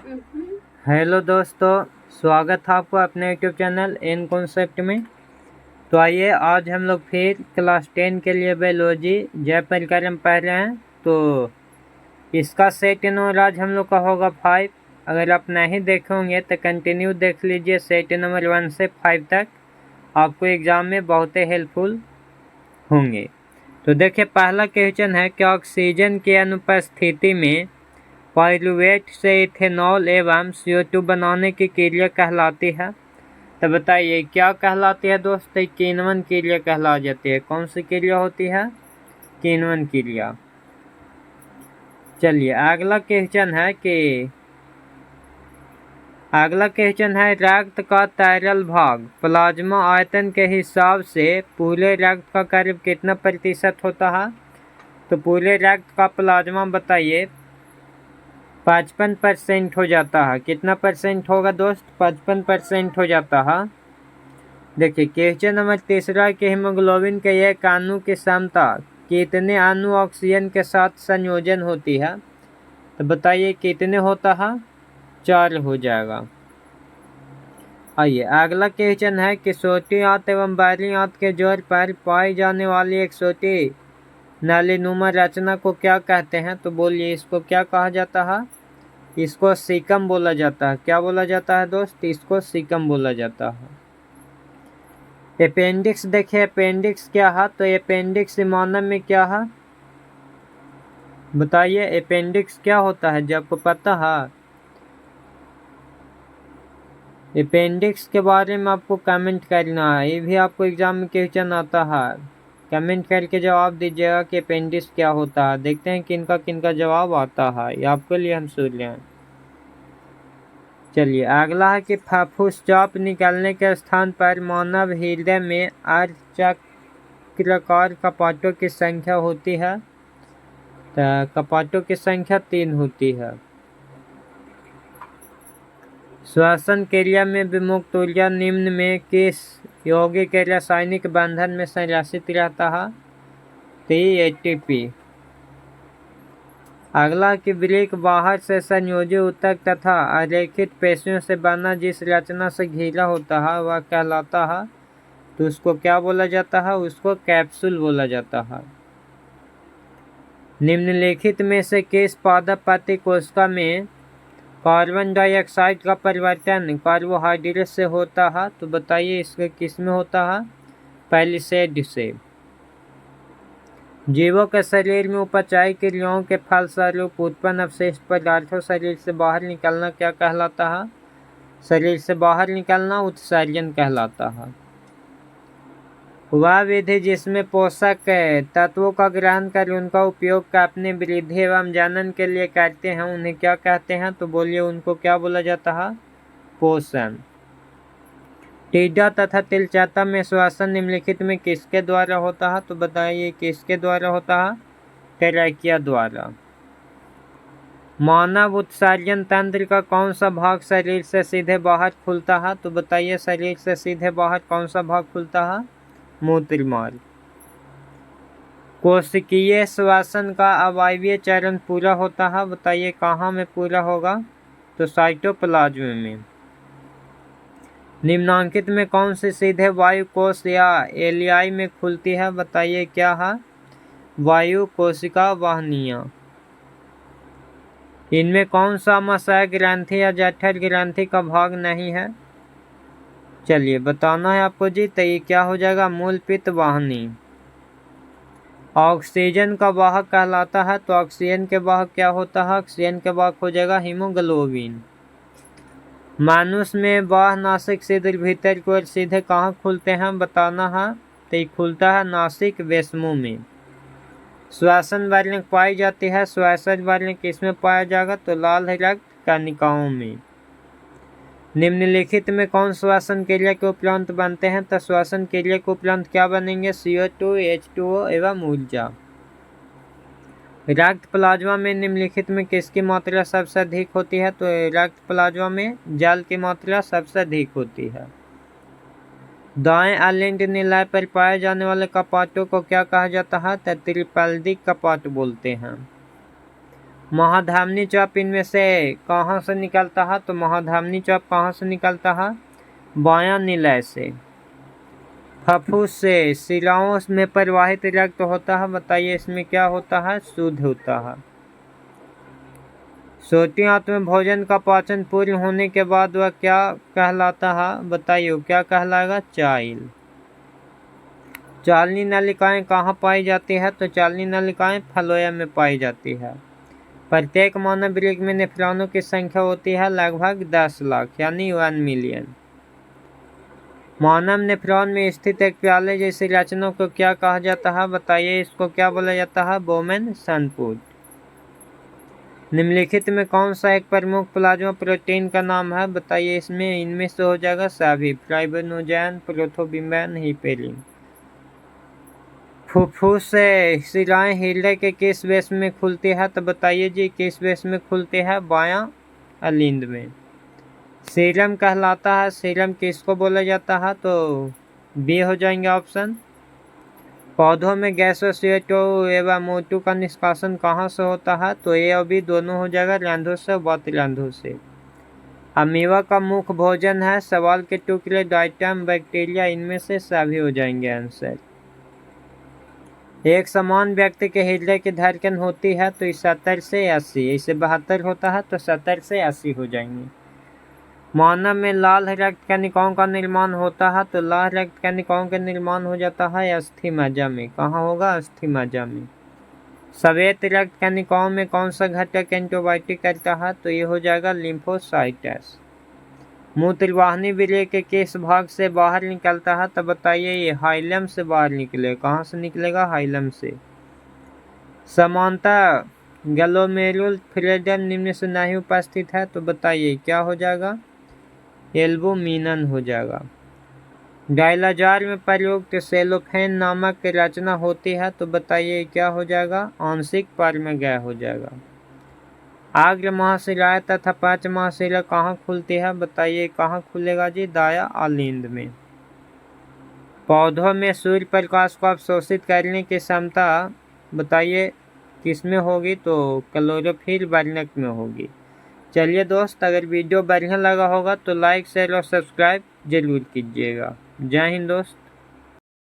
Hello दोस्तों, स्वागत है आपको अपने यूट्यूब चैनल इन कॉन्सेप्ट में। तो आइए आज हम लोग फिर क्लास 10 के लिए बायोलॉजी जय परिक्रम पढ़ रहे हैं। तो इसका सेट नंबर आज हम लोग का होगा 5। अगर आप नहीं देखे होंगे तो कंटिन्यू देख लीजिए सेट नंबर 1 से 5 तक, आपको एग्ज़ाम में बहुत ही हेल्पफुल होंगे। तो देखिए पहला क्वेश्चन है कि ऑक्सीजन की अनुपस्थिति में पाइरुवेट से इथेनॉल एवं CO2 बनाने की क्रिया कहलाती है। तो बताइए क्या कहलाती है दोस्त? किण्वन क्रिया कहला जाती है। कौन सी क्रिया होती है? किण्वन क्रिया। चलिए अगला क्वेश्चन है रक्त का तरल भाग प्लाज्मा आयतन के हिसाब से पूरे रक्त का करीब कितना प्रतिशत होता है? तो पूरे रक्त का प्लाज्मा बताइए 55% हो जाता है। कितना परसेंट होगा दोस्त? 55% हो जाता है। देखिए क्वेश्चन नंबर तीसरा के हीमोग्लोबिन के एक अणु की क्षमता कितने अणु ऑक्सीजन के साथ संयोजन होती है? तो बताइए कितने होता है? 4 हो जाएगा। आइए अगला क्वेश्चन है कि छोटी आंत एवं बड़ी आंत के जोड़ पर पाई जाने वाली एक छोटी नालीनुमा रचना को क्या कहते हैं? तो बोलिए इसको क्या कहा जाता है? इसको सीकम बोला जाता है। क्या बोला जाता है दोस्त? इसको सीकम बोला जाता है। अपेंडिक्स देखिए, अपेंडिक्स क्या है? तो अपेंडिक्स मानव में क्या है बताइए? अपेंडिक्स क्या होता है जो आपको पता है? अपेंडिक्स के बारे में आपको कमेंट करना है, ये भी आपको एग्जाम में क्वेश्चन आता है। कमेंट करके जवाब दीजिएगा कि अपेंडिक्स क्या होता है। देखते हैं किनका किनका जवाब आता है, ये आपके लिए हम सुन रहे हैं। चलिए अगला है कि फुफ्फुस निकलने के स्थान पर मानव हृदय में अर्धचक्राकार कपाटों की संख्या होती है। तो कपाटों की संख्या 3 होती है। श्वसन क्रिया में विमुक्त ऊर्जा निम्न में किस यौगिक के रासायनिक बंधन में संरक्षित रहता है? तो ATP। अगला की वृक्क बाहर से संयोजी ऊतक तथा अरेखित पेशियों से बना जिस रचना से घिरा होता है वह कहलाता है। तो उसको क्या बोला जाता है? उसको कैप्सूल बोला जाता है। निम्नलिखित में से किस पादप पत्ती कोशिका में कार्बन डाइऑक्साइड का परिवर्तन कार्बोहाइड्रेट से होता है? तो बताइए इसके किस में होता है? पैलिसेड से। जीवों के शरीर में उपापचय क्रियाओं के फलस्वरूप उत्पन्न अवशिष्ट पदार्थों शरीर से बाहर निकलना क्या कहलाता है? शरीर से बाहर निकलना उत्सर्जन कहलाता है। वह विधि जिसमें पोषक तत्वों का ग्रहण कर उनका उपयोग अपने वृद्धि एवं जनन के लिए करते हैं उन्हें क्या कहते हैं? तो बोलिए उनको क्या बोला जाता है? पोषण। टीडा तथा तिलचट्टा में श्वसन निम्नलिखित में किसके द्वारा होता है? तो बताइए किसके द्वारा होता है? ट्रैकिया द्वारा। मानव उत्सर्जन तंत्र का कौन सा भाग शरीर से सीधे बाहर खुलता है? तो बताइए शरीर से सीधे बाहर कौन सा भाग खुलता है? मूत्र मार्ग। कोशिकीय श्वसन का अवायवीय चरण पूरा होता है, बताइए कहाँ में पूरा होगा? तो साइटोप्लाज्म में। निम्नांकित में कौन सी सीधे वायु कोश या एलियाई में खुलती है? बताइए क्या है? वायु कोशिका वाहिनियाँ। इनमें कौन सा आमाशय ग्रंथि या जठर ग्रंथि का भाग नहीं है? चलिए बताना है आपको जी। तो ये क्या हो जाएगा? मूल पित्त वाहिनी। ऑक्सीजन का वाहक कहलाता है, तो ऑक्सीजन के वाहक क्या होता है? ऑक्सीजन के वाहक हो जाएगा हीमोग्लोबिन। मनुष्य में बाह्य नासिक छिद्र भीतर की ओर सीधे कहाँ खुलते हैं बताना है? तो ये खुलता है नासिक वेश्मों में। श्वसन वर्णक पाई जाती है, श्वसन वर्णक किसमें पाया जाएगा? तो लाल रक्त कणिकाओं में। निम्नलिखित में कौन श्वसन क्रिया के उपरांत बनते हैं? तो श्वसन क्रिया के उपरांत क्या बनेंगे? CO2 H2O एवं ऊर्जा। रक्त प्लाज्मा में निम्नलिखित में किसकी मात्रा सबसे अधिक होती है? तो रक्त प्लाज्मा में जल की मात्रा सबसे अधिक होती है। दाएं अलिंद निलय पर पाए जाने वाले कपाटों को क्या कहा जाता है? तो त्रिपल्दिक कपाट बोलते हैं। महाधमनी चौप इनमें से कहाँ से निकलता है? तो महाधमनी चौप कहाँ से निकलता है? बायां निलय से। फफूस से शिराओं में प्रवाहित रक्त होता है, बताइए इसमें क्या होता है? शुद्ध होता है। सोती आंत में भोजन का पाचन पूर्ण होने के बाद वह क्या कहलाता है? बताइए क्या कहलाएगा? चाइल। चालनी नलिकाएं कहाँ पाई जाती है? तो चालनी नलिकाएं फ्लोएम में पाई जाती है। प्रत्येक मानव वृक्क में नेफ्रॉनों की संख्या होती है लगभग 10 लाख यानी 1 मिलियन। मानव नेफ्रॉन में स्थित एक प्याले जैसी रचना को क्या कहा जाता है? बताइए इसको क्या बोला जाता है? बोमेन सनपुट। निम्नलिखित में कौन सा एक प्रमुख प्लाज्मा प्रोटीन का नाम है? बताइए इसमें इनमें से हो जाएगा सभी। Fibrinogen, प्रोथोबिम्बान, heparin. फुफ्फुस से शिराएं हृदय के किस वेश में खुलती है? तो बताइए जी किस वेश में खुलती है? बायां अलिंद में। सीरम कहलाता है, सीरम किसको बोला जाता है? तो बी हो जाएंगे ऑप्शन। पौधों में गैसों CO2 एवं O2 का निष्कासन कहाँ से होता है? तो ए और बी दोनों हो जाएगा रंध्रों से, वातरंध्रों से। अमीबा का मुख्य भोजन है शैवाल के टुकड़े, डाइटम, बैक्टीरिया, इनमें से सभी हो जाएंगे आंसर। एक समान व्यक्ति के हृदय की धड़कन होती है तो 70 से 80, इसे 72 होता है तो 70 से 80 हो जाएंगे। मानव में लाल रक्त कणिकाओं का निर्माण होता है तो लाल रक्त कणिकाओं का निर्माण हो जाता है अस्थि मज्जा में। कहाँ होगा? अस्थि मज्जा में। सफेद रक्त कणिकाओं में कौन सा घटक एंटीबायोटिक करता है? तो ये हो जाएगा लिम्फोसाइट्स। मूत्रवाहिनी वृक्क के किस भाग से बाहर निकलता है? तो बताइए ये हाइलम से बाहर निकलेगा। कहाँ से निकलेगा? हाइलम से। समानता ग्लोमेरुल फ्रेडम निम्न से नहीं उपस्थित है तो बताइए क्या हो जाएगा? एल्बुमिन हो जाएगा। डायलाजार में प्रयुक्त सेलोफेन नामक रचना होती है तो बताइए क्या हो जाएगा? आंशिक परमेगय हो जाएगा। आग्र महाशिरा तथा पंच महाशिरा कहाँ खुलती है? बताइए कहाँ खुलेगा जी? दाया अलिंद में। पौधों में सूर्य प्रकाश को अवशोषित करने की क्षमता बताइए किसमें होगी? तो क्लोरोफिल वर्णक में होगी। चलिए दोस्त, अगर वीडियो बढ़िया लगा होगा तो लाइक, शेयर और सब्सक्राइब जरूर कीजिएगा। जय हिंद दोस्त।